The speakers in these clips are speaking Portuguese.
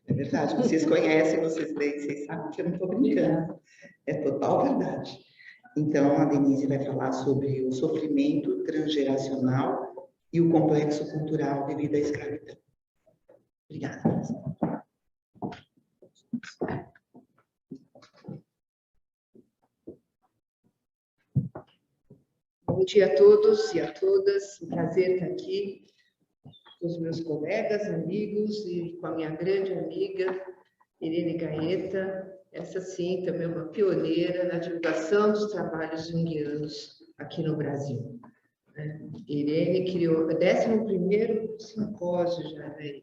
É verdade, vocês conhecem, vocês leem, vocês sabem que eu não estou brincando. É total verdade. Então, a Denise vai falar sobre o sofrimento transgeracional e o complexo cultural devido à escravidão. Obrigada, Denise. Bom dia a todos e a todas. Um prazer estar aqui com os meus colegas, amigos e com a minha grande amiga, Irene Gaeta. Essa, sim, também é uma pioneira na divulgação dos trabalhos junguianos aqui no Brasil. Irene criou o 11º simpósio já, né?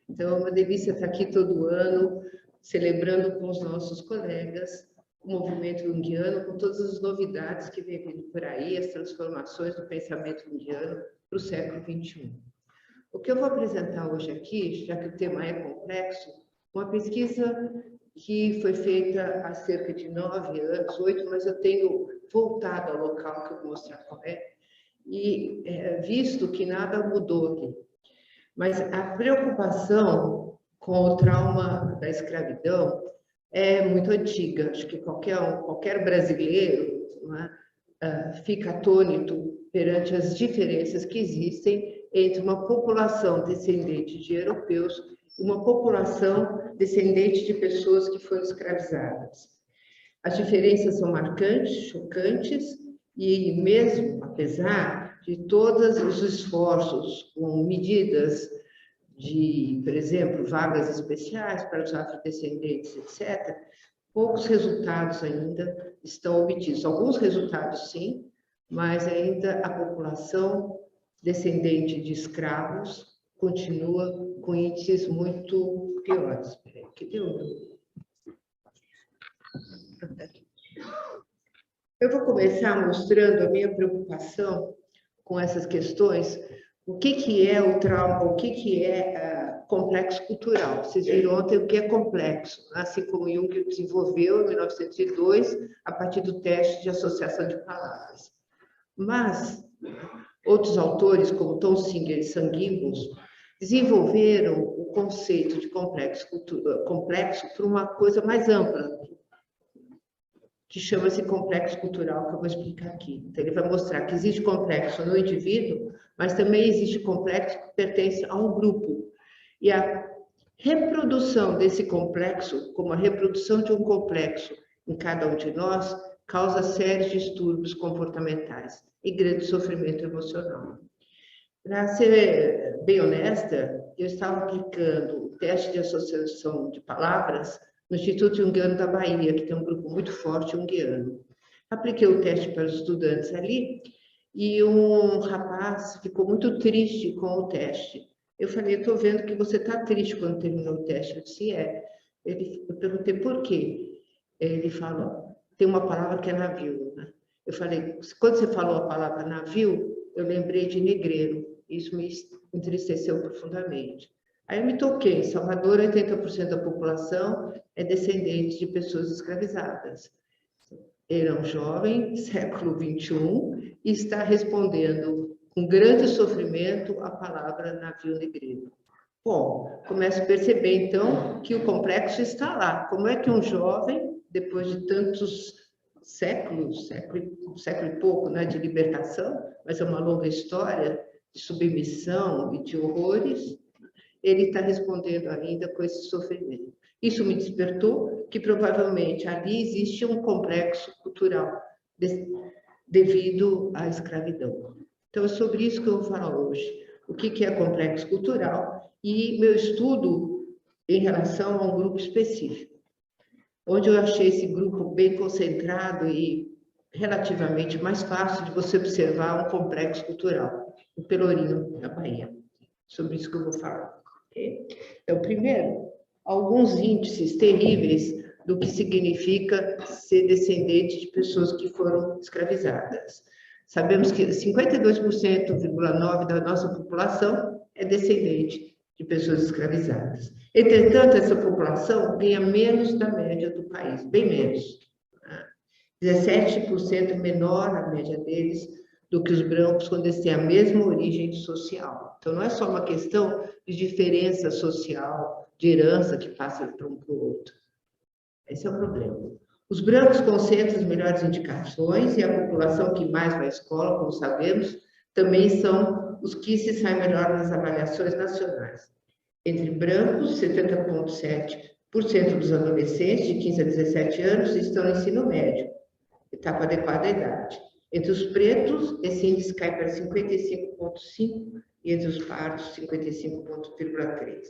Então, é uma delícia estar aqui todo ano, celebrando com os nossos colegas o movimento junguiano, com todas as novidades que vem vindo por aí, as transformações do pensamento junguiano para o século XXI. O que eu vou apresentar hoje aqui, já que o tema é complexo, uma pesquisa que foi feita há cerca de 9 anos, 8, mas eu tenho voltado ao local que eu vou mostrar qual é, e visto que nada mudou aqui. Mas a preocupação com o trauma da escravidão é muito antiga. Acho que qualquer brasileiro, não é, fica atônito perante as diferenças que existem entre uma população descendente de europeus e uma população descendente de pessoas que foram escravizadas. As diferenças são marcantes, chocantes, e mesmo apesar de todos os esforços com medidas de, por exemplo, vagas especiais para os afrodescendentes, etc., poucos resultados ainda estão obtidos. Alguns resultados, sim, mas ainda a população descendente de escravos continua com índices muito piores. Que deu? Eu vou começar mostrando a minha preocupação com essas questões. O que é o trauma, o que é complexo cultural? Vocês viram ontem o que é complexo, assim como Jung desenvolveu em 1902, a partir do teste de associação de palavras. Mas outros autores, como Tom Singer e Sam Gibbons, desenvolveram o conceito de complexo para uma coisa mais ampla, que chama-se complexo cultural, que eu vou explicar aqui. Então, ele vai mostrar que existe complexo no indivíduo, mas também existe complexo que pertence a um grupo. E a reprodução desse complexo, como a reprodução de um complexo em cada um de nós, causa sérios distúrbios comportamentais e grande sofrimento emocional. Para ser bem honesta, eu estava aplicando o teste de associação de palavras no Instituto Junguiano da Bahia, que tem um grupo muito forte junguiano. Apliquei o teste para os estudantes ali e um rapaz ficou muito triste com o teste. Eu falei, estou vendo que você está triste quando terminou o teste. Eu disse, é. Eu perguntei, por quê? Ele falou, tem uma palavra que é navio, né? Eu falei, quando você falou a palavra navio, eu lembrei de negreiro. Isso me entristeceu profundamente. Aí eu me toquei, em Salvador, 80% da população é descendente de pessoas escravizadas. Ele é um jovem, século XXI, e está respondendo com grande sofrimento a palavra navio negreiro. Bom, começo a perceber, então, que o complexo está lá. Como é que um jovem, depois de tantos séculos, século e pouco, né, de libertação, mas é uma longa história de submissão e de horrores, ele está respondendo ainda com esse sofrimento. Isso me despertou que provavelmente ali existe um complexo cultural devido à escravidão. Então, é sobre isso que eu vou falar hoje. O que é complexo cultural e meu estudo em relação a um grupo específico, onde eu achei esse grupo bem concentrado e relativamente mais fácil de você observar um complexo cultural, o Pelourinho, na Bahia. Sobre isso que eu vou falar. Então, primeiro, alguns índices terríveis do que significa ser descendente de pessoas que foram escravizadas. Sabemos que 52,9% da nossa população é descendente de pessoas escravizadas. Entretanto, essa população ganha menos da média do país, bem menos. 17% menor a média deles do que os brancos quando eles têm a mesma origem social. Então, não é só uma questão de diferença social de herança que passa para um para o outro. Esse é o problema. Os brancos concentram as melhores indicações e a população que mais vai à escola, como sabemos, também são os que se saem melhor nas avaliações nacionais. Entre brancos, 70,7% dos adolescentes de 15 a 17 anos estão no ensino médio, etapa adequada à idade. Entre os pretos, esse índice cai para 55,5% e entre os pardos, 55,3%.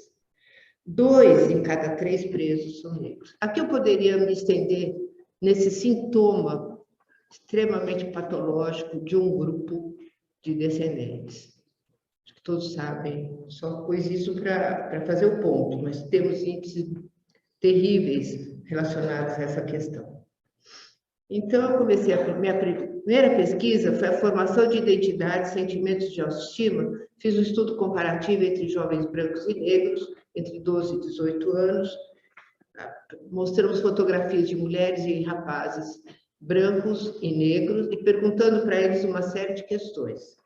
2 em cada 3 presos são negros. Aqui eu poderia me estender nesse sintoma extremamente patológico de um grupo de descendentes. Acho que todos sabem, só pus isso para fazer o ponto, mas temos índices terríveis relacionados a essa questão. Então, eu comecei minha primeira pesquisa foi a formação de identidade, sentimentos de autoestima. Fiz um estudo comparativo entre jovens brancos e negros, entre 12 e 18 anos. Mostramos fotografias de mulheres e rapazes brancos e negros e perguntando para eles uma série de questões.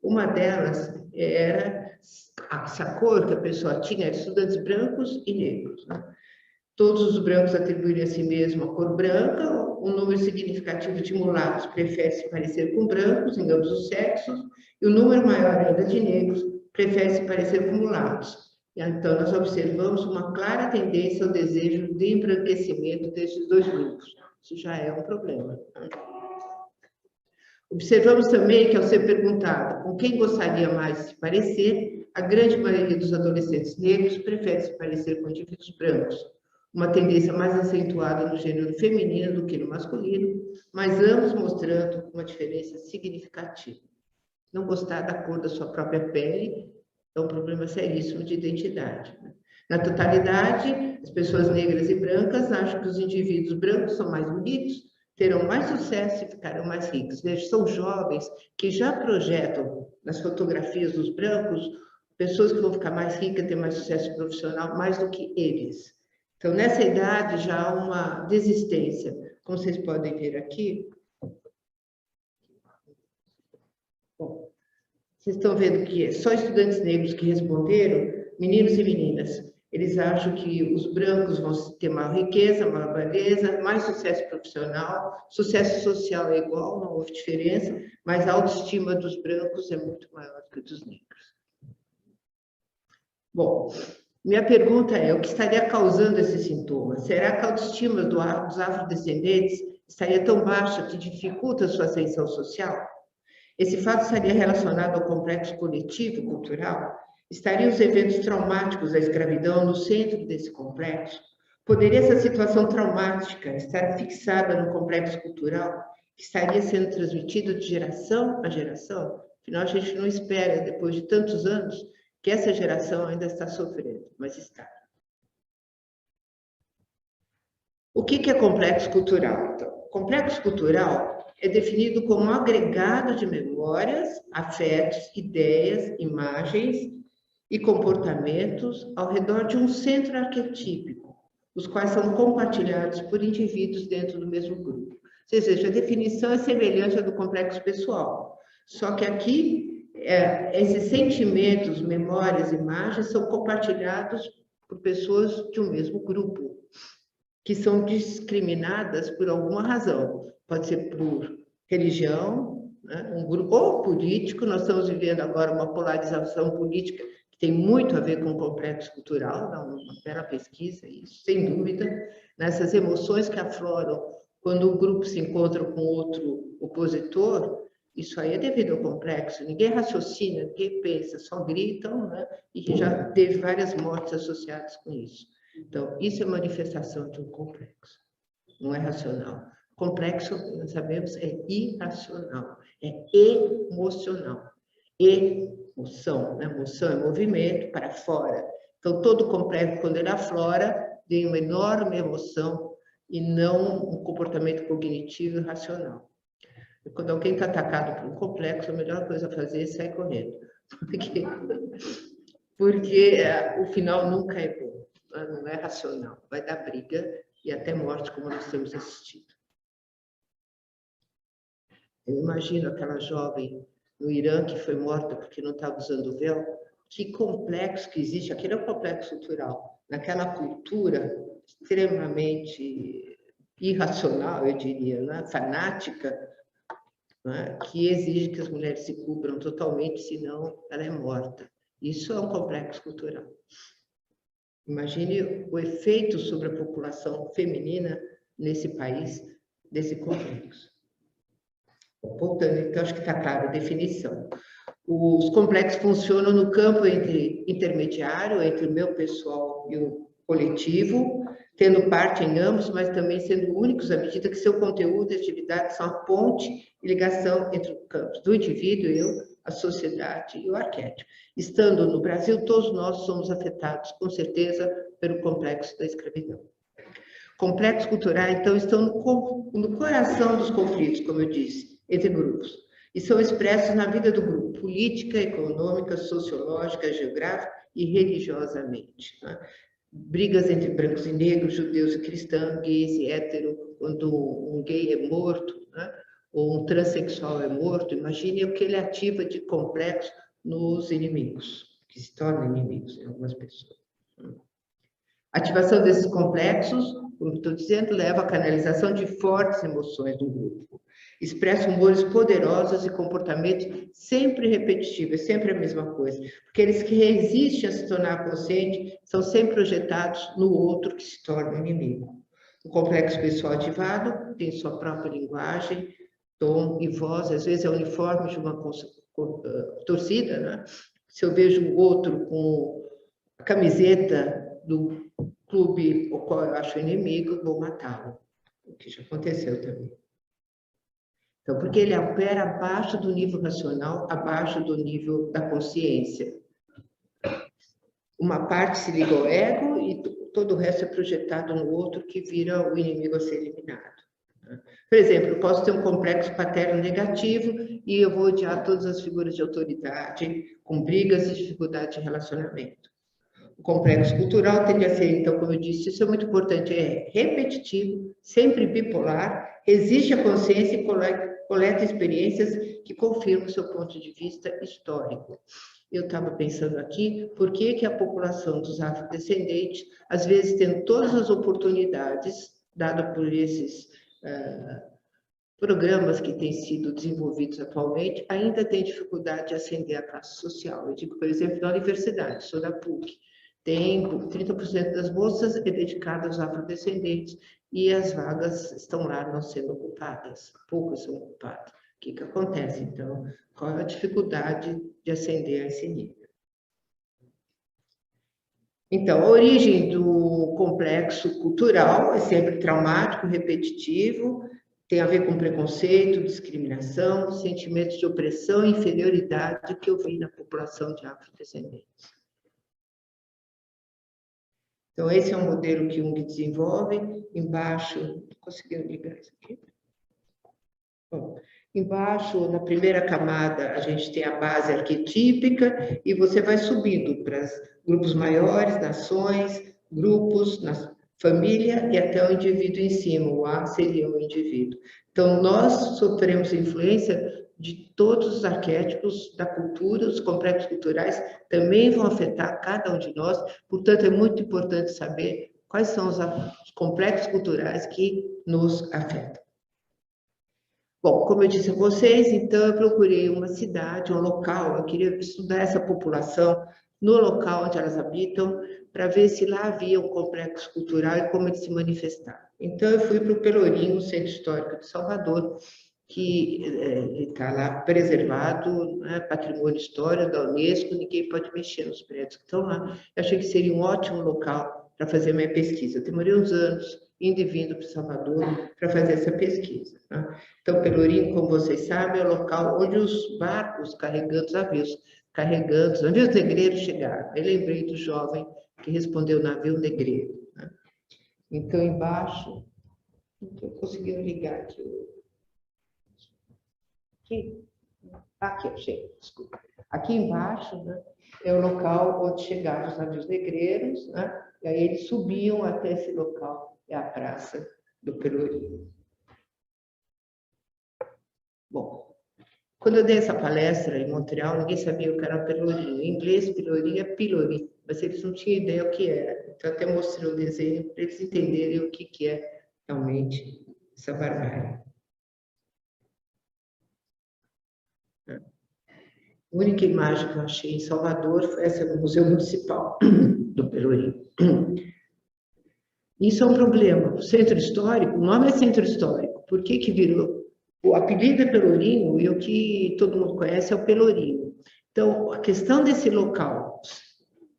Uma delas era se a cor que a pessoa tinha, era estudantes brancos e negros, né? Todos os brancos atribuírem a si mesmo a cor branca, um número significativo de mulatos prefere se parecer com brancos em ambos os sexos, e o número maior ainda de negros prefere se parecer com mulatos. Então, nós observamos uma clara tendência ao desejo de embranquecimento desses dois grupos. Isso já é um problema. Observamos também que, ao ser perguntado com quem gostaria mais de se parecer, a grande maioria dos adolescentes negros prefere se parecer com indivíduos brancos, uma tendência mais acentuada no gênero feminino do que no masculino, mas ambos mostrando uma diferença significativa. Não gostar da cor da sua própria pele é um problema seríssimo de identidade. Na totalidade, as pessoas negras e brancas acham que os indivíduos brancos são mais bonitos, terão mais sucesso e ficarão mais ricos. Veja, são jovens que já projetam nas fotografias dos brancos pessoas que vão ficar mais ricas, ter mais sucesso profissional, mais do que eles. Então, nessa idade, já há uma desistência. Como vocês podem ver aqui. Bom, vocês estão vendo que só estudantes negros que responderam, meninos e meninas. Eles acham que os brancos vão ter maior riqueza, maior beleza, mais sucesso profissional, sucesso social é igual, não houve diferença, mas a autoestima dos brancos é muito maior que a dos negros. Bom, minha pergunta é, o que estaria causando esse sintoma? Será que a autoestima dos afrodescendentes estaria tão baixa que dificulta a sua ascensão social? Esse fato estaria relacionado ao complexo coletivo cultural? Estariam os eventos traumáticos da escravidão no centro desse complexo? Poderia essa situação traumática estar fixada no complexo cultural, que estaria sendo transmitido de geração a geração? Afinal, a gente não espera, depois de tantos anos, que essa geração ainda está sofrendo, mas está. O que é complexo cultural? Então, complexo cultural é definido como um agregado de memórias, afetos, ideias, imagens e comportamentos ao redor de um centro arquetípico, os quais são compartilhados por indivíduos dentro do mesmo grupo. Ou seja, a definição é semelhante à do complexo pessoal, só que aqui esses sentimentos, memórias, imagens são compartilhados por pessoas de um mesmo grupo, que são discriminadas por alguma razão. Pode ser por religião, né? Um grupo ou político. Nós estamos vivendo agora uma polarização política que tem muito a ver com o complexo cultural, dá uma bela pesquisa, isso, sem dúvida. Nessas emoções que afloram quando um grupo se encontra com outro opositor, isso aí é devido ao complexo. Ninguém raciocina, ninguém pensa, só gritam, né? E já teve várias mortes associadas com isso. Então, isso é manifestação de um complexo, não é racional. Complexo, nós sabemos, é irracional, é emocional. Emoção, né? Emoção é movimento para fora. Então, todo complexo, quando ele aflora, tem uma enorme emoção e não um comportamento cognitivo e racional. E quando alguém está atacado por um complexo, a melhor coisa a fazer é sair correndo. Porque o final nunca é bom, não é racional. Vai dar briga e até morte, como nós temos assistido. Eu imagino aquela jovem no Irã que foi morta porque não estava usando véu. que complexo que existe, aquele é o complexo cultural, naquela cultura extremamente irracional, eu diria, né? Fanática, né? Que exige que as mulheres se cubram totalmente, senão ela é morta. Isso é um complexo cultural. Imagine o efeito sobre a população feminina nesse país, desse complexo. Voltando, então, acho que está clara a definição. Os complexos funcionam no campo intermediário, entre o meu pessoal e o coletivo, tendo parte em ambos, mas também sendo únicos à medida que seu conteúdo e atividade são a ponte e ligação entre os campos do indivíduo, eu, a sociedade e o arquétipo. Estando no Brasil, todos nós somos afetados, com certeza, pelo complexo da escravidão. Complexos culturais, então, estão no coração dos conflitos, como eu disse, entre grupos, e são expressos na vida do grupo, política, econômica, sociológica, geográfica e religiosamente. Né? Brigas entre brancos e negros, judeus e cristãos, gays e hétero, quando um gay é morto, né? Ou um transexual é morto, imagine o que ele ativa de complexo nos inimigos, que se tornam inimigos em algumas pessoas. A ativação desses complexos, como estou dizendo, leva à canalização de fortes emoções do grupo. Expressa humores poderosos e comportamentos sempre repetitivos, sempre a mesma coisa. Porque eles que resistem a se tornar consciente são sempre projetados no outro que se torna inimigo. O complexo pessoal ativado tem sua própria linguagem, tom e voz, às vezes é uniforme de uma torcida, né? Se eu vejo o outro com a camiseta do clube o qual eu acho inimigo, vou matá-lo, o que já aconteceu também. Então, porque ele opera abaixo do nível racional, abaixo do nível da consciência. Uma parte se liga ao ego e todo o resto é projetado no outro, que vira o inimigo a ser eliminado. Por exemplo, eu posso ter um complexo paterno negativo e eu vou odiar todas as figuras de autoridade, com brigas e dificuldade de relacionamento. O complexo cultural tende a ser, então, como eu disse, isso é muito importante, é repetitivo, sempre bipolar, resiste à consciência e coleta experiências que confirmam o seu ponto de vista histórico. Eu estava pensando aqui, por que a população dos afrodescendentes, às vezes tendo todas as oportunidades dadas por esses programas que têm sido desenvolvidos atualmente, ainda tem dificuldade de ascender a classe social. Eu digo, por exemplo, na universidade, sou da PUC, tem 30% das bolsas dedicadas aos afrodescendentes e as vagas estão lá não sendo ocupadas, poucas são ocupadas. O que acontece, então? Qual é a dificuldade de ascender a esse nível? Então, a origem do complexo cultural é sempre traumático, repetitivo, tem a ver com preconceito, discriminação, sentimentos de opressão e inferioridade que eu vi na população de afrodescendentes. Então, esse é um modelo que Jung desenvolve. Embaixo, estou conseguindo ligar isso aqui? Bom, embaixo, na primeira camada, a gente tem a base arquetípica e você vai subindo para grupos maiores, nações, grupos, família e até o indivíduo em cima. O A seria o indivíduo. Então, nós sofremos influência de todos os arquétipos da cultura, os complexos culturais também vão afetar cada um de nós, portanto, é muito importante saber quais são os complexos culturais que nos afetam. Bom, como eu disse a vocês, então eu procurei uma cidade, um local, eu queria estudar essa população no local onde elas habitam, para ver se lá havia um complexo cultural e como ele se manifestava. Então, eu fui para o Pelourinho, Centro Histórico de Salvador, que está lá preservado, né, patrimônio histórico da Unesco, ninguém pode mexer nos prédios que estão lá. Eu achei que seria um ótimo local para fazer minha pesquisa. Eu demorei uns anos indo e vindo para Salvador para fazer essa pesquisa. Tá? Então, Pelourinho, como vocês sabem, é o local onde os barcos carregando os navios, onde os negreiros chegaram. Eu lembrei do jovem que respondeu navio negreiro. Né? Então, embaixo, não estou conseguindo ligar aqui. Aqui, achei, desculpa. Aqui embaixo, né, é o local onde chegaram os navios negreiros, né, e aí eles subiam até esse local, é a Praça do Pelourinho. Bom, Quando eu dei essa palestra em Montreal, ninguém sabia o que era pelourinho. Em inglês, pelourinho é pilori, mas eles não tinham ideia o que era. Então, até mostrei o desenho para eles entenderem o que é realmente essa barbárie. A única imagem que eu achei em Salvador foi essa no Museu Municipal do Pelourinho. Isso é um problema. O centro histórico, o nome é centro histórico. Por que que virou? O apelido é Pelourinho e o que todo mundo conhece é o Pelourinho. Então, a questão desse local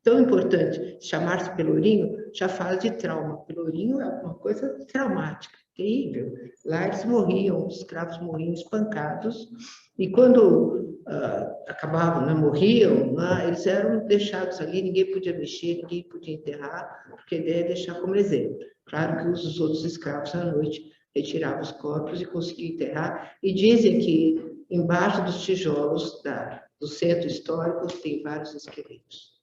tão importante, chamar-se Pelourinho, já fala de trauma. Pelourinho é uma coisa traumática, terrível. Lá eles morriam, os escravos morriam espancados, e quando acabavam, né, morriam, eles eram deixados ali, ninguém podia mexer, ninguém podia enterrar, porque a ideia é deixar como exemplo. Claro que os outros escravos, à noite, retiravam os corpos e conseguiam enterrar, e dizem que embaixo dos tijolos do centro histórico tem vários esqueletos.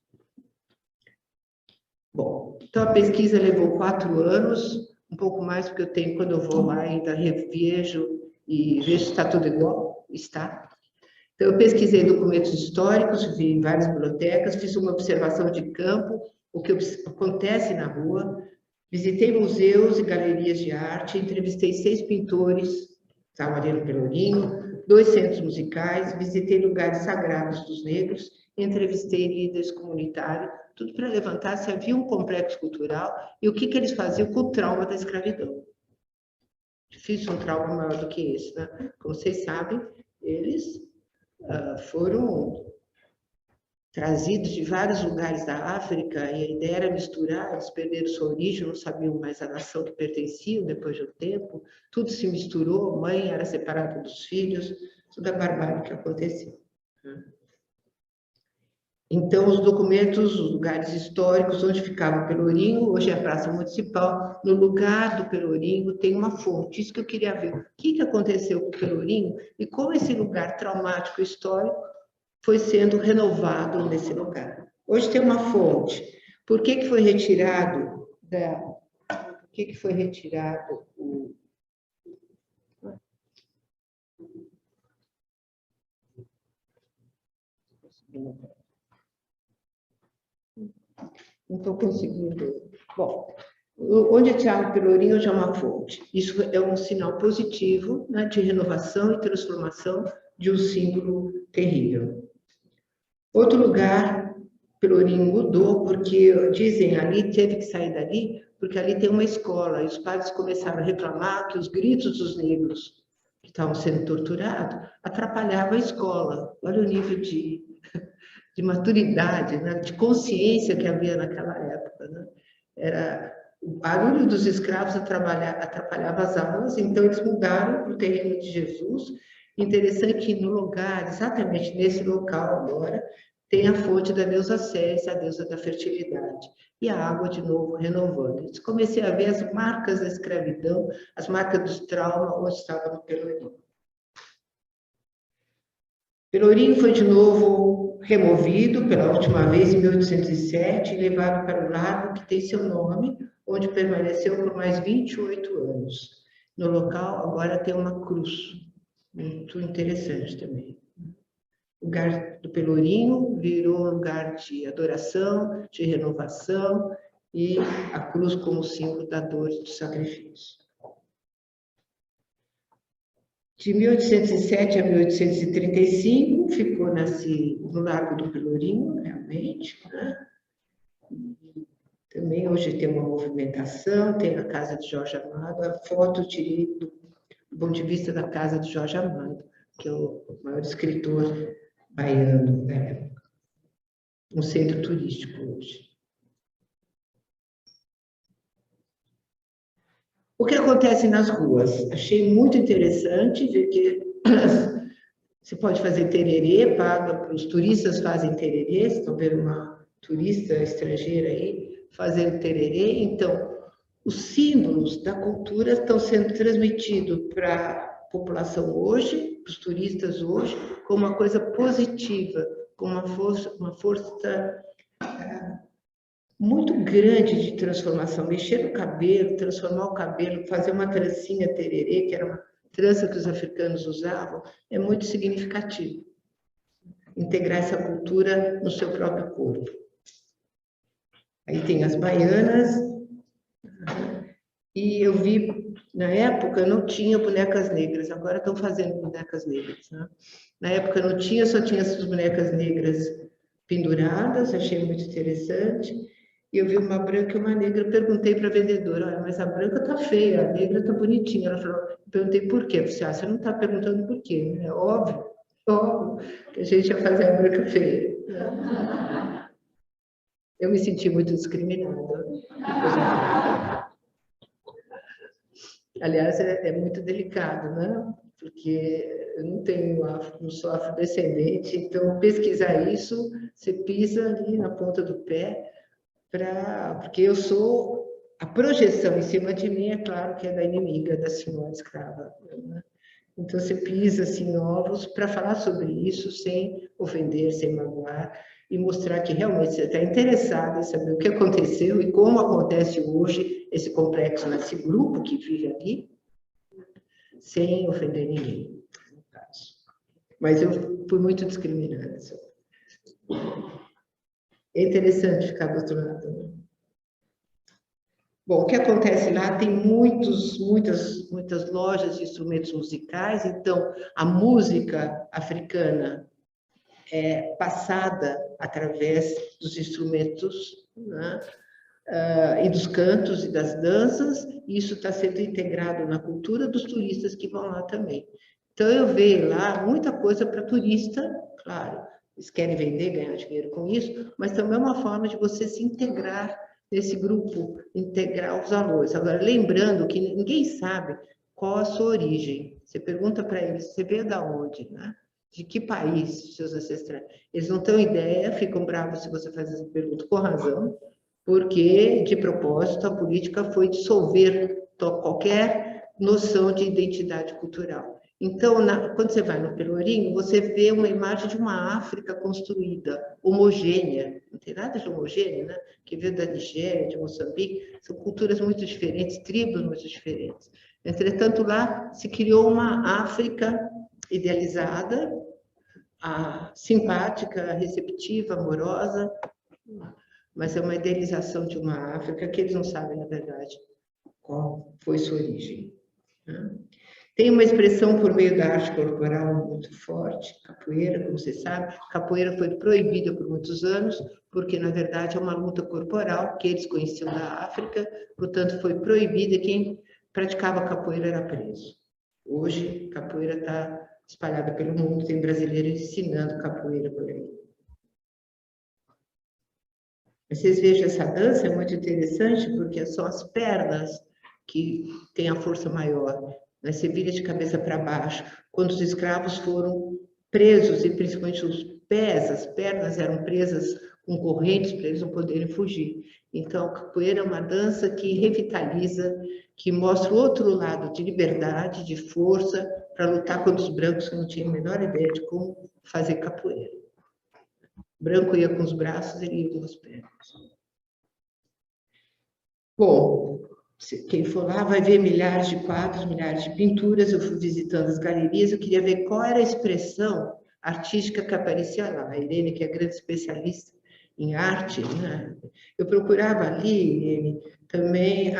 Bom, então a pesquisa levou 4 anos, um pouco mais, porque eu tenho, quando eu vou lá, ainda revejo e vejo se está tudo igual, está. Então, eu pesquisei documentos históricos, vi em várias bibliotecas, fiz uma observação de campo, o que acontece na rua, visitei museus e galerias de arte, entrevistei 6 pintores, estavam ali no Pelourinho, 2 centros musicais, visitei lugares sagrados dos negros, entrevistei líderes comunitários, tudo para levantar se havia um complexo cultural e o que eles faziam com o trauma da escravidão. Difícil um trauma maior do que esse, né? Como vocês sabem, eles foram trazidos de vários lugares da África e a ideia era misturar, eles perderam sua origem, não sabiam mais a nação que pertenciam depois de um tempo, tudo se misturou, a mãe era separada dos filhos, toda a barbárie que aconteceu. Então, os documentos, os lugares históricos, onde ficava o Pelourinho, hoje é a Praça Municipal, no lugar do Pelourinho tem uma fonte, isso que eu queria ver, o que aconteceu com o Pelourinho e como esse lugar traumático histórico foi sendo renovado nesse lugar. Hoje tem uma fonte. Por que foi retirado Por que foi retirado o... Não estou conseguindo... Bom, onde é Thiago Pelourinho já é uma fonte. Isso é um sinal positivo, né, de renovação e transformação de um símbolo terrível. Outro lugar, Pelourinho mudou, porque dizem ali, teve que sair dali, porque ali tem uma escola, e os padres começaram a reclamar que os gritos dos negros que estavam sendo torturados atrapalhavam a escola. Olha o nível de maturidade, né, de consciência que havia naquela época. Né? Era, o barulho dos escravos atrapalhava as aulas, então eles mudaram para o terreno de Jesus. Interessante que no lugar, exatamente nesse local agora, tem a fonte da deusa Céres, a deusa da fertilidade. E a água, de novo, renovando. Eu comecei a ver as marcas da escravidão, as marcas dos traumas, onde estava no Pelourinho. Pelourinho foi, de novo, removido pela última vez, em 1807, e levado para o lago que tem seu nome, onde permaneceu por mais 28 anos. No local, agora tem uma cruz. Muito interessante também. O lugar do Pelourinho virou um lugar de adoração, de renovação, e a cruz como símbolo da dor e do sacrifício. De 1807 a 1835, ficou no Largo do Pelourinho, realmente. Né? Também hoje tem uma movimentação, tem a Casa de Jorge Amado, a foto eu tirei do ponto de vista da Casa de Jorge Amado, que é o maior escritor baiano da época. Um centro turístico hoje. O que acontece nas ruas? Achei muito interessante ver que você pode fazer tererê, paga para os turistas, fazem tererê, estão vendo uma turista estrangeira aí fazendo tererê. Então, os símbolos da cultura estão sendo transmitidos para a população hoje, para os turistas hoje, como uma coisa positiva, com uma força muito grande de transformação. Mexer no cabelo, transformar o cabelo, fazer uma trancinha tererê, que era uma trança que os africanos usavam, é muito significativo. Integrar essa cultura no seu próprio corpo. Aí tem as baianas, e eu vi, na época, não tinha bonecas negras, agora estão fazendo bonecas negras, né? Na época não tinha, só tinha essas bonecas negras penduradas, achei muito interessante. E eu vi uma branca e uma negra, perguntei para a vendedora, olha, mas a branca está feia, a negra está bonitinha. Ela falou, perguntei por quê? Eu disse, você não está perguntando por quê, é óbvio que a gente ia fazer a branca feia. Eu me senti muito discriminada. Aliás, é muito delicado, né? Porque eu não sou afrodescendente, então pesquisar isso, você pisa ali na ponta do pé, porque eu sou a projeção em cima de mim, é claro que é da inimiga, da senhora escrava, né? Então você pisa assim em ovos para falar sobre isso sem ofender, sem magoar e mostrar que realmente você está interessado em saber o que aconteceu e como acontece hoje esse complexo nesse grupo que vive ali, sem ofender ninguém, no caso. Mas eu fui muito discriminada. É interessante ficar do outro lado, né? Bom, o que acontece lá, tem muitas lojas de instrumentos musicais, então a música africana é passada através dos instrumentos, né? E dos cantos e das danças, e isso está sendo integrado na cultura dos turistas que vão lá também. Então, eu vejo lá muita coisa para turista, claro, eles querem vender, ganhar dinheiro com isso, mas também é uma forma de você se integrar nesse grupo, integrar os valores. Agora, lembrando que ninguém sabe qual a sua origem. Você pergunta para eles, você veio da onde, né? De que país, seus ancestrais? Eles não têm ideia, ficam bravos se você faz essa pergunta, com razão, porque, de propósito, a política foi dissolver qualquer noção de identidade cultural. Então, quando você vai no Pelourinho, você vê uma imagem de uma África construída, homogênea, não tem nada de homogêneo, né? Que veio da Nigéria, de Moçambique, são culturas muito diferentes, tribos muito diferentes. Entretanto, lá se criou uma África idealizada, simpática, receptiva, amorosa, mas é uma idealização de uma África que eles não sabem, na verdade, qual foi sua origem, né? Tem uma expressão por meio da arte corporal muito forte, capoeira, como você sabe. Capoeira foi proibida por muitos anos, porque, na verdade, é uma luta corporal que eles conheciam da África, portanto, foi proibida e quem praticava capoeira era preso. Hoje, capoeira está espalhada pelo mundo, tem brasileiros ensinando capoeira por aí. Vocês vejam, essa dança é muito interessante, porque são as pernas que têm a força maior. Você vira de cabeça para baixo. Quando os escravos foram presos, e principalmente os pés, as pernas eram presas com correntes para eles não poderem fugir. Então, a capoeira é uma dança que revitaliza, que mostra o outro lado de liberdade, de força, para lutar contra os brancos que não tinham a menor ideia de como fazer capoeira. O branco ia com os braços, ele ia com as pernas. Bom, quem for lá vai ver milhares de quadros, milhares de pinturas. Eu fui visitando as galerias, eu queria ver qual era a expressão artística que aparecia lá. A Irene, que é grande especialista em arte, né? Eu procurava ali também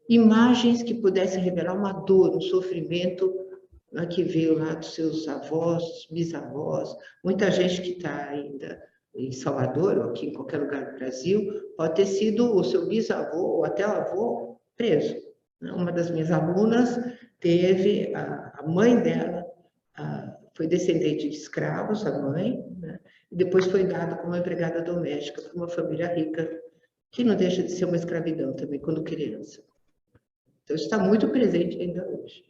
imagens que pudessem revelar uma dor, um sofrimento, né, que veio lá dos seus avós, bisavós, muita gente que está ainda em Salvador, ou aqui em qualquer lugar do Brasil, pode ter sido o seu bisavô ou até o avô preso. Uma das minhas alunas teve, a mãe dela foi descendente de escravos, a mãe, né? E depois foi dada como empregada doméstica para uma família rica, que não deixa de ser uma escravidão também, quando criança. Então, isso está muito presente ainda hoje.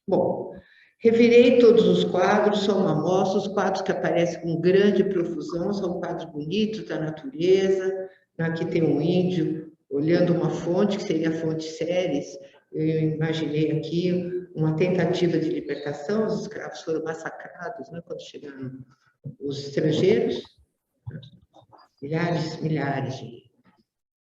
Bom, revirei todos os quadros, são uma amostra, os quadros que aparecem com grande profusão, são quadros bonitos da natureza. Aqui tem um índio olhando uma fonte, que seria a fonte Ceres. Eu imaginei aqui uma tentativa de libertação, os escravos foram massacrados, né, quando chegaram os estrangeiros, milhares de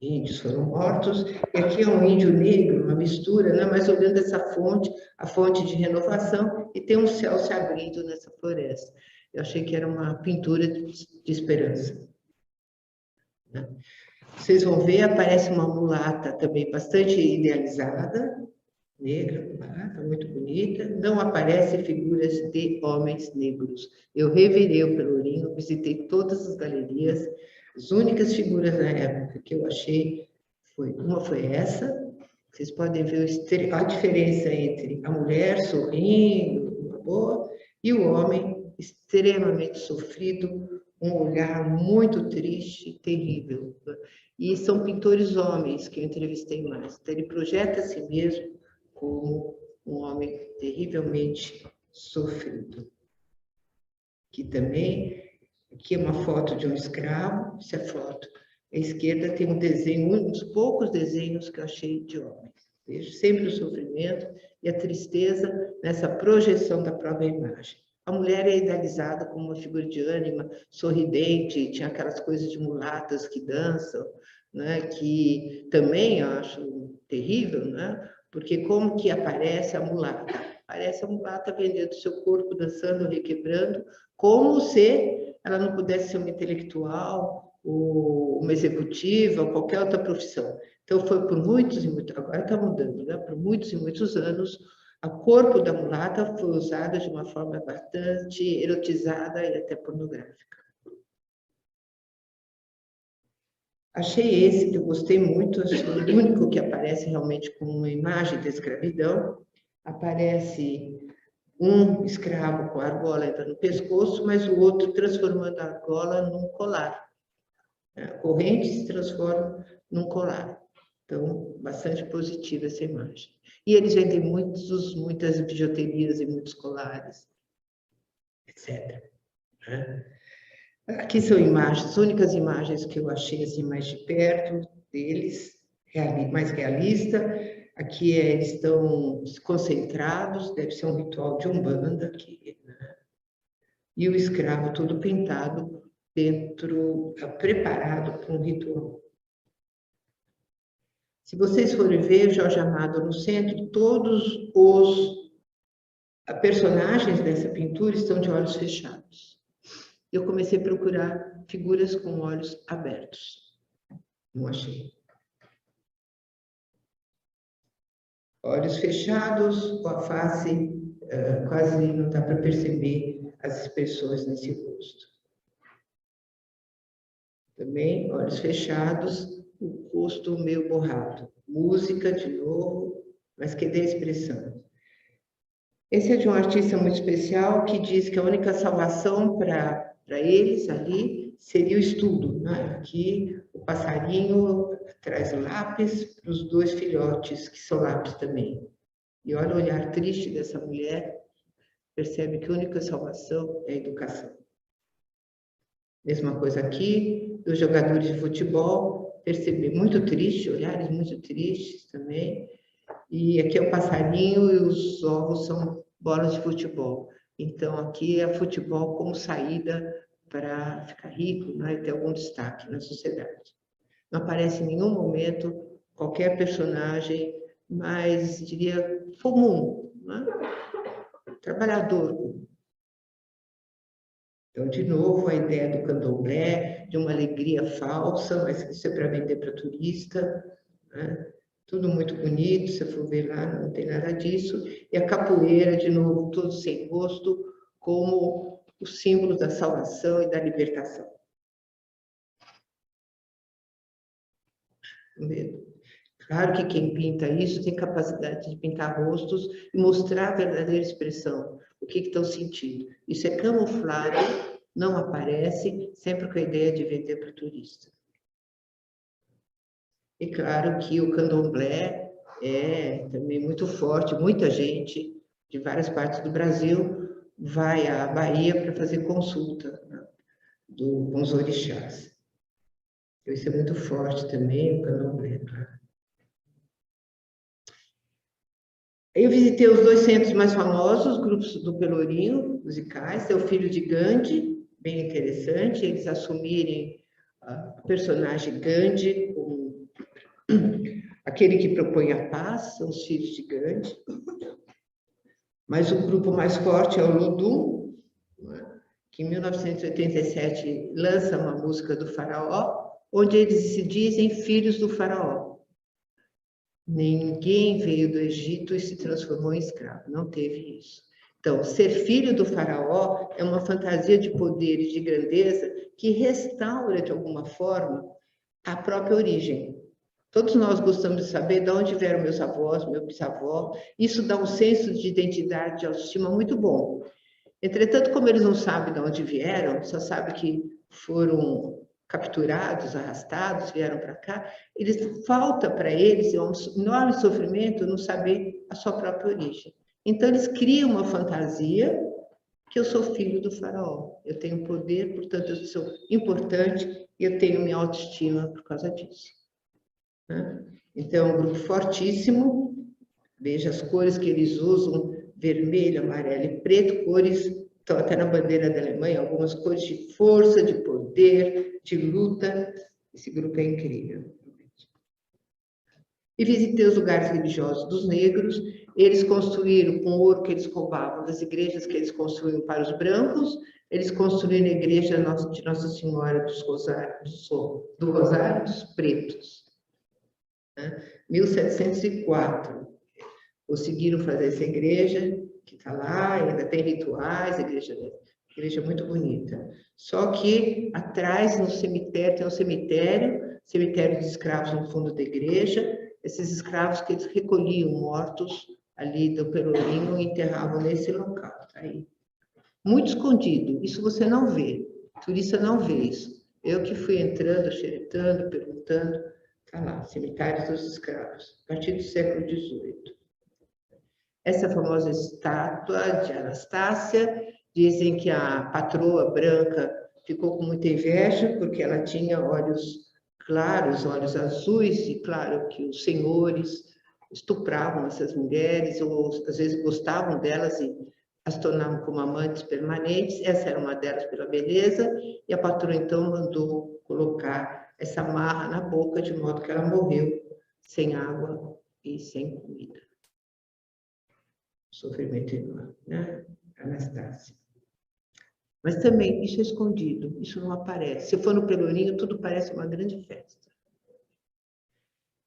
índios foram mortos, e aqui é um índio negro, uma mistura, né? Mas olhando essa fonte, a fonte de renovação, e tem um céu se abrindo nessa floresta. Eu achei que era uma pintura de esperança, né? Vocês vão ver, aparece uma mulata também bastante idealizada, negra, mulata, muito bonita. Não aparecem figuras de homens negros. Eu revirei o Pelourinho, visitei todas as galerias. As únicas figuras na época que eu achei, uma foi essa. Vocês podem ver a diferença entre a mulher sorrindo, uma boa, e o homem extremamente sofrido, um olhar muito triste, terrível. E são pintores homens que eu entrevistei mais. Então, ele projeta a si mesmo como um homem terrivelmente sofrido. Aqui também, aqui é uma foto de um escravo, essa foto à esquerda tem um desenho, um dos poucos desenhos que eu achei de homens. Vejo sempre o sofrimento e a tristeza nessa projeção da própria imagem. A mulher é idealizada como uma figura de ânima, sorridente, tinha aquelas coisas de mulatas que dançam, né, que também eu acho terrível, né, porque como que aparece a mulata? Aparece a mulata vendendo seu corpo, dançando, requebrando, como se ela não pudesse ser uma intelectual, ou uma executiva, ou qualquer outra profissão. Então, foi por muitos e muitos, agora está mudando, né? Por muitos e muitos anos, o corpo da mulata foi usado de uma forma bastante erotizada e até pornográfica. Achei esse que eu gostei muito, achei o único que aparece realmente com uma imagem da escravidão. Aparece um escravo com a argola no pescoço, mas o outro transformando a argola num colar. A corrente se transforma num colar. Então, bastante positiva essa imagem. E eles vendem muitas bijuterias e muitos colares, etc. Aqui são imagens, as únicas imagens que eu achei assim, mais de perto deles, mais realista. Aqui eles estão concentrados, deve ser um ritual de Umbanda aqui, né? E o escravo todo pintado dentro, preparado para um ritual. Se vocês forem ver, Jorge Amado no centro, todos os personagens dessa pintura estão de olhos fechados. Eu comecei a procurar figuras com olhos abertos. Não achei. Olhos fechados, com a face, quase não dá para perceber as expressões nesse rosto. Também, olhos fechados, o rosto meio borrado. Música, de novo, mas que dê expressão. Esse é de um artista muito especial que diz que a única salvação para eles ali seria o estudo, né? Aqui o passarinho traz lápis para os dois filhotes, que são lápis também. E olha o olhar triste dessa mulher, percebe que a única salvação é a educação. Mesma coisa aqui, dos jogadores de futebol, perceber muito triste, olhares muito tristes também. E aqui é o passarinho e os ovos são bolas de futebol. Então, aqui é futebol como saída para ficar rico, né, e ter algum destaque na sociedade. Não aparece em nenhum momento qualquer personagem mais, diria, comum, né? Trabalhador. Então, de novo, a ideia do candomblé, de uma alegria falsa, mas isso é para vender para turista, né? Tudo muito bonito, se for ver lá, não tem nada disso. E a capoeira, de novo, todo sem rosto, como o símbolo da salvação e da libertação. Claro que quem pinta isso tem capacidade de pintar rostos e mostrar a verdadeira expressão, o que estão sentindo. Isso é camuflado, não aparece, sempre com a ideia de vender para o turista. E claro que o candomblé é também muito forte, muita gente de várias partes do Brasil vai à Bahia para fazer consulta, né, com os orixás. Então, isso é muito forte também, o candomblé. Eu visitei os 2 centros mais famosos, grupos do Pelourinho, musicais, é o Filho de Gandhi, bem interessante, eles assumirem a personagem Gandhi como Aquele que propõe a paz são os filhos de Gandhi, mas o grupo mais forte é o Ludum, que em 1987 lança uma música do faraó, onde eles se dizem filhos do faraó. Ninguém veio do Egito e se transformou em escravo, não teve isso. Então, ser filho do faraó é uma fantasia de poder e de grandeza que restaura, de alguma forma, a própria origem. Todos nós gostamos de saber de onde vieram meus avós, meu bisavó. Isso dá um senso de identidade, de autoestima muito bom. Entretanto, como eles não sabem de onde vieram, só sabem que foram capturados, arrastados, vieram para cá, falta para eles um enorme sofrimento não saber a sua própria origem. Então, eles criam uma fantasia que eu sou filho do faraó, eu tenho poder, portanto, eu sou importante e eu tenho minha autoestima por causa disso. Então, é um grupo fortíssimo, veja as cores que eles usam, vermelho, amarelo e preto, cores, estão até na bandeira da Alemanha, algumas cores de força, de poder, de luta. Esse grupo é incrível. E visitei os lugares religiosos dos negros. Eles construíram com ouro que eles roubavam das igrejas que eles construíam para os brancos, eles construíram a igreja de Nossa Senhora dos Rosários, do Rosário dos Pretos. 1704. Conseguiram fazer essa igreja, que está lá, ainda tem rituais, igreja muito bonita. Só que atrás, no cemitério, tem um cemitério de escravos no fundo da igreja. Esses escravos que eles recolhiam mortos ali do Pelourinho e enterravam nesse local. Tá aí. Muito escondido, isso você não vê, turista não vê isso. Eu que fui entrando, xeretando, perguntando, está lá, cemitério dos escravos, a partir do século XVIII. Essa famosa estátua de Anastácia, dizem que a patroa branca ficou com muita inveja, porque ela tinha olhos claros, olhos azuis, e claro que os senhores estupravam essas mulheres, ou às vezes gostavam delas e as tornavam como amantes permanentes. Essa era uma delas pela beleza, e a patroa então mandou colocar essa marra na boca, de modo que ela morreu sem água e sem comida. Sofrimento enorme, né? Anastácia. Mas também, isso é escondido, isso não aparece. Se eu for no Pelourinho, tudo parece uma grande festa.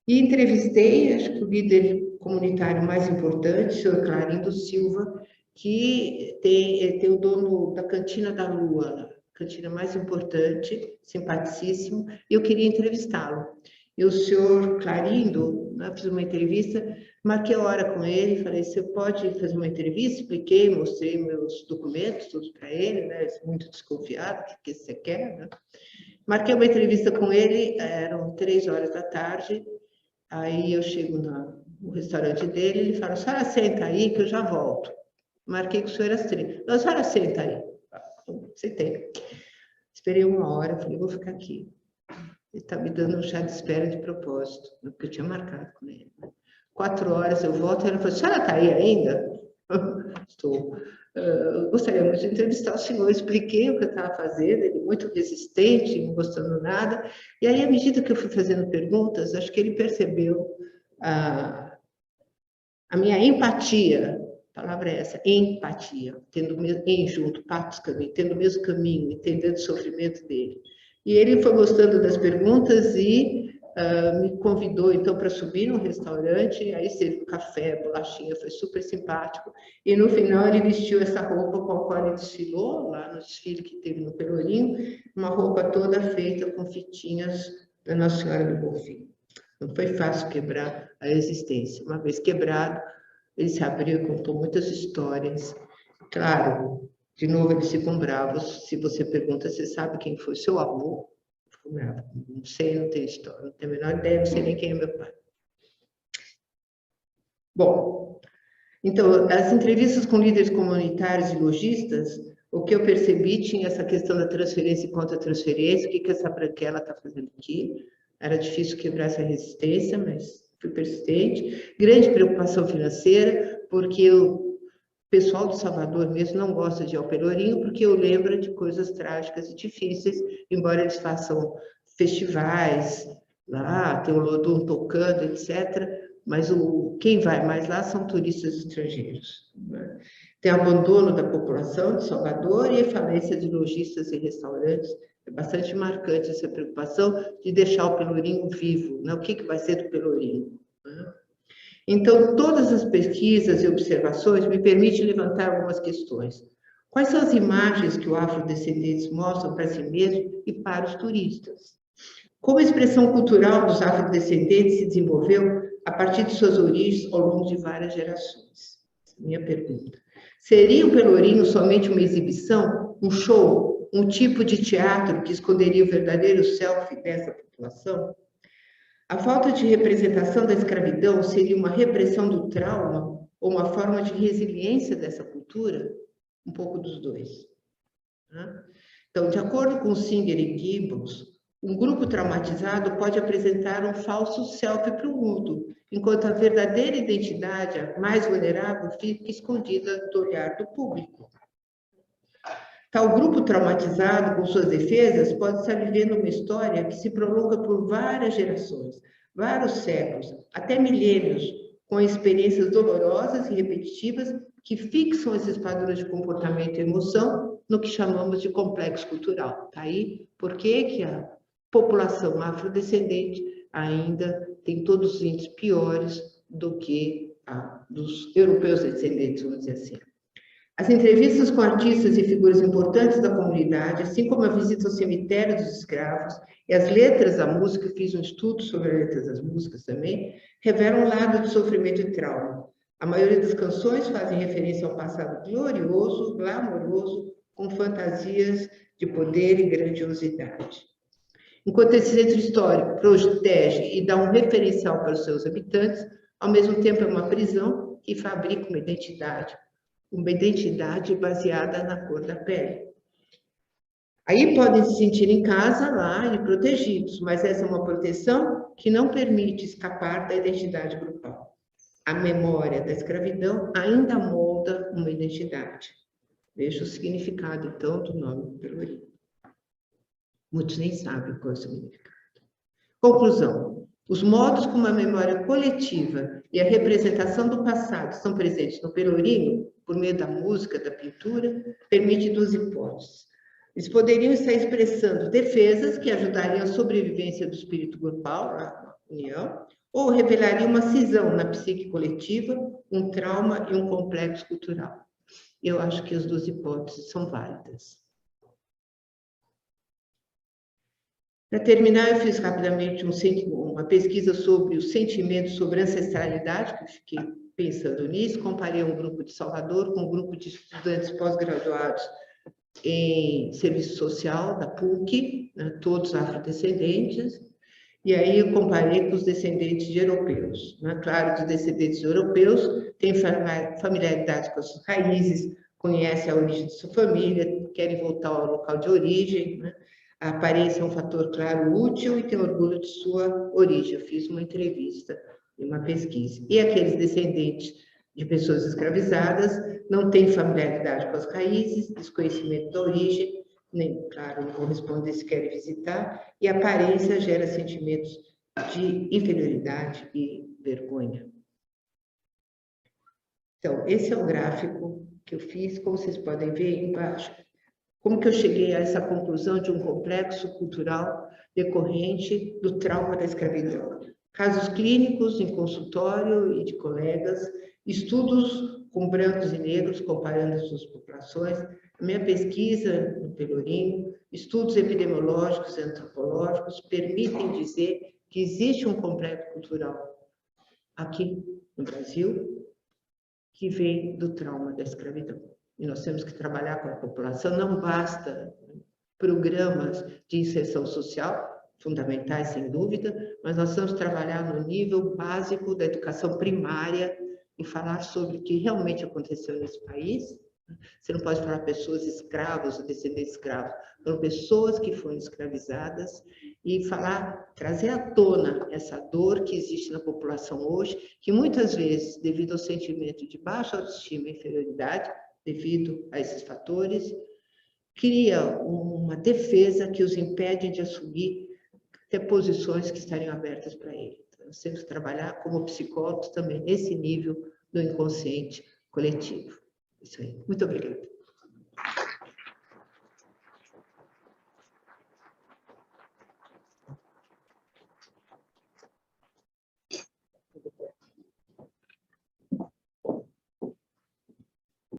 E entrevistei, acho que o líder comunitário mais importante, o senhor Clarindo Silva, que tem o dono da Cantina da Lua, a cantina mais importante, simpaticíssimo, e eu queria entrevistá-lo. E o senhor Clarindo, né, fiz uma entrevista, marquei a hora com ele, falei, você pode fazer uma entrevista? Expliquei, mostrei meus documentos, tudo para ele, né, muito desconfiado, o que você quer, né? Marquei uma entrevista com ele, eram 3h da tarde, aí eu chego no restaurante dele, ele fala, a senhora senta aí que eu já volto. Marquei com o senhor às 3. A senhora senta aí. Sentei. Esperei 1 hora, falei, vou ficar aqui. Ele está me dando um chá de espera de propósito, porque eu tinha marcado com ele. 4 horas eu volto, e ele falou, a senhora está aí ainda? Estou. Gostaria de entrevistar o senhor, expliquei o que eu estava fazendo, ele muito resistente, não gostando nada. E aí, à medida que eu fui fazendo perguntas, acho que ele percebeu a minha empatia. A palavra é essa, empatia, tendo junto, patos caminho, tendo o mesmo caminho, entendendo o sofrimento dele. E ele foi gostando das perguntas e me convidou, então, para subir no restaurante, aí serviu café, bolachinha, foi super simpático. E, no final, ele vestiu essa roupa com a qual ele desfilou, lá no desfile que teve no Pelourinho, uma roupa toda feita com fitinhas da Nossa Senhora do Bonfim. Não foi fácil quebrar a existência. Uma vez quebrado, ele se abriu e contou muitas histórias. Claro, de novo eles ficam bravos. Se você pergunta, você sabe quem foi seu avô? Não sei, não tenho história, não tenho a menor ideia, não sei nem quem é meu pai. Bom, então, as entrevistas com líderes comunitários e lojistas, o que eu percebi tinha essa questão da transferência e contra-transferência, o que essa branquela está fazendo aqui? Era difícil quebrar essa resistência, mas fui persistente. Grande preocupação financeira, porque o pessoal do Salvador mesmo não gosta de ir ao Pelourinho, porque eu lembro de coisas trágicas e difíceis, embora eles façam festivais, lá, tem o Lodum tocando, etc., mas quem vai mais lá são turistas estrangeiros. Né? Tem abandono da população de Salvador e a falência de lojistas e restaurantes. É bastante marcante essa preocupação de deixar o Pelourinho vivo. Né? O que vai ser do Pelourinho? Né? Então, todas as pesquisas e observações me permitem levantar algumas questões. Quais são as imagens que o afrodescendentes mostram para si mesmo e para os turistas? Como a expressão cultural dos afrodescendentes se desenvolveu a partir de suas origens ao longo de várias gerações? Minha pergunta. Seria o Pelourinho somente uma exibição, um show, um tipo de teatro que esconderia o verdadeiro self dessa população? A falta de representação da escravidão seria uma repressão do trauma ou uma forma de resiliência dessa cultura? Um pouco dos dois. Né? Então, de acordo com Singer e Gibbons, um grupo traumatizado pode apresentar um falso self para o mundo, enquanto a verdadeira identidade, a mais vulnerável, fica escondida do olhar do público. Tal grupo traumatizado, com suas defesas, pode estar vivendo uma história que se prolonga por várias gerações, vários séculos, até milênios, com experiências dolorosas e repetitivas que fixam esses padrões de comportamento e emoção no que chamamos de complexo cultural. Tá aí por que a população afrodescendente ainda tem todos os índices piores do que a dos europeus descendentes, vamos dizer assim. As entrevistas com artistas e figuras importantes da comunidade, assim como a visita ao cemitério dos escravos e as letras da música, eu fiz um estudo sobre as letras das músicas também, revelam um lado de sofrimento e trauma. A maioria das canções fazem referência ao passado glorioso, glamouroso, com fantasias de poder e grandiosidade. Enquanto esse centro histórico protege e dá um referencial para os seus habitantes, ao mesmo tempo é uma prisão que fabrica uma identidade baseada na cor da pele. Aí podem se sentir em casa lá e protegidos, mas essa é uma proteção que não permite escapar da identidade grupal. A memória da escravidão ainda molda uma identidade. Veja o significado, então, do nome Pelourinho. Muitos nem sabem qual é o significado. Conclusão. Os modos como a memória coletiva e a representação do passado estão presentes no Pelourinho, por meio da música, da pintura, permite duas hipóteses. Eles poderiam estar expressando defesas que ajudariam a sobrevivência do espírito grupal, na união, ou revelariam uma cisão na psique coletiva, um trauma e um complexo cultural. Eu acho que as duas hipóteses são válidas. Para terminar, eu fiz rapidamente uma pesquisa sobre os sentimentos sobre ancestralidade, que eu fiquei pensando nisso, comparei um grupo de Salvador com um grupo de estudantes pós-graduados em serviço social da PUC, né, todos afrodescendentes, e aí eu comparei com os descendentes de europeus. Né? Claro que os descendentes de europeus têm familiaridade com as suas raízes, conhecem a origem de sua família, querem voltar ao local de origem, né? A aparência é um fator, claro, útil e tem orgulho de sua origem. Eu fiz uma entrevista e uma pesquisa. E aqueles descendentes de pessoas escravizadas não têm familiaridade com as raízes, desconhecimento da origem, nem, claro, não vou responder se querem visitar, e a aparência gera sentimentos de inferioridade e vergonha. Então, esse é o gráfico que eu fiz, como vocês podem ver embaixo. Como que eu cheguei a essa conclusão de um complexo cultural decorrente do trauma da escravidão? Casos clínicos em consultório e de colegas, estudos com brancos e negros comparando as suas populações, a minha pesquisa no Pelourinho, estudos epidemiológicos e antropológicos permitem dizer que existe um complexo cultural aqui no Brasil que vem do trauma da escravidão. E nós temos que trabalhar com a população, não basta programas de inserção social, fundamentais, sem dúvida, mas nós temos que trabalhar no nível básico da educação primária e falar sobre o que realmente aconteceu nesse país. Você não pode falar pessoas escravas ou descendentes escravos, foram pessoas que foram escravizadas e falar, trazer à tona essa dor que existe na população hoje, que muitas vezes, devido ao sentimento de baixa autoestima e inferioridade, devido a esses fatores, cria uma defesa que os impede de assumir ter posições que estariam abertas para ele. Então, nós temos que trabalhar como psicólogos também nesse nível do inconsciente coletivo. Isso aí. Muito obrigada.